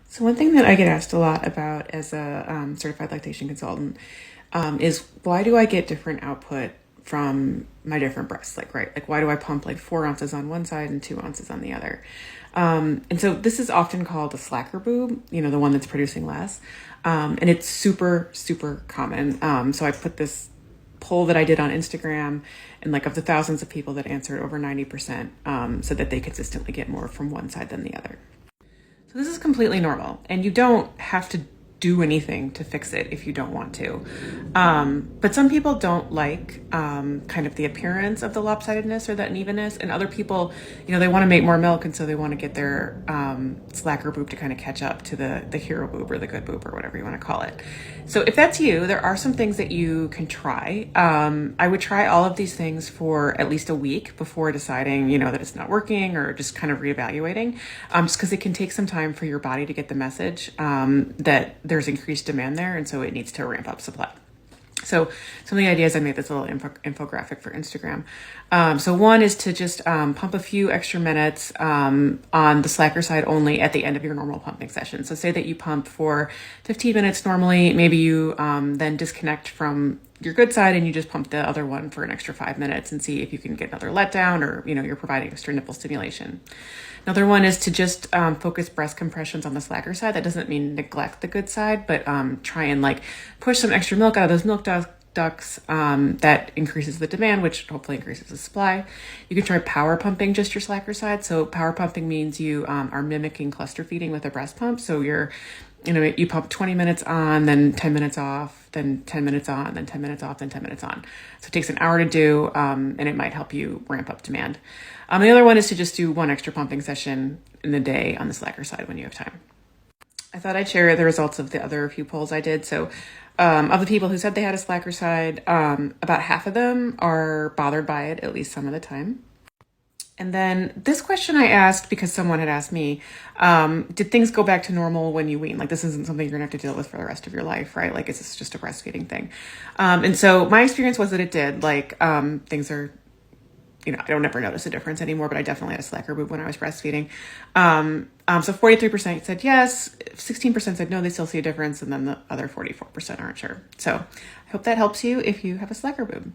So one thing that I get asked a lot about as a certified lactation consultant is why do I get different output from my different breasts? Like why do I pump like 4 ounces on one side and 2 ounces on the other? And so this is often called a slacker boob, the one that's producing less. And it's super, super common. So I put this poll that I did on Instagram, and like of the thousands of people that answered, over 90% said that they consistently get more from one side than the other. So this is completely normal, and you don't have to do anything to fix it if you don't want to. But some people don't like kind of the appearance of the lopsidedness or the unevenness, and other people, they want to make more milk, and so they want to get their slacker boob to kind of catch up to the hero boob or the good boob or whatever you want to call it. So if that's you, there are some things that you can try. I would try all of these things for at least a week before deciding, that it's not working, or just kind of reevaluating, just because it can take some time for your body to get the message that there's increased demand there, and so it needs to ramp up supply. So some of the ideas, I made this little infographic for Instagram. So one is to just pump a few extra minutes on the slacker side only at the end of your normal pumping session. So say that you pump for 15 minutes normally, maybe you then disconnect from your good side and you just pump the other one for an extra 5 minutes and see if you can get another letdown, or you're providing extra nipple stimulation. Another one is to just focus breast compressions on the slacker side. That doesn't mean neglect the good side, but try and like push some extra milk out of those milk ducts. That increases the demand, which hopefully increases the supply. You can try power pumping just your slacker side. So power pumping means you are mimicking cluster feeding with a breast pump. So you pump 20 minutes on, then 10 minutes off, then 10 minutes on, then 10 minutes off, then 10 minutes on. So it takes an hour to do, and it might help you ramp up demand. The other one is to just do one extra pumping session in the day on the slacker side when you have time. I thought I'd share the results of the other few polls I did. So of the people who said they had a slacker side, about half of them are bothered by it at least some of the time. And then this question I asked because someone had asked me, did things go back to normal when you wean? Like, this isn't something you're gonna have to deal with for the rest of your life, right? Like, is this just a breastfeeding thing? And so my experience was that it did. Like, things are, I don't ever notice a difference anymore, but I definitely had a slacker boob when I was breastfeeding. So 43% said yes, 16% said no, they still see a difference, and then the other 44% aren't sure. So I hope that helps you if you have a slacker boob.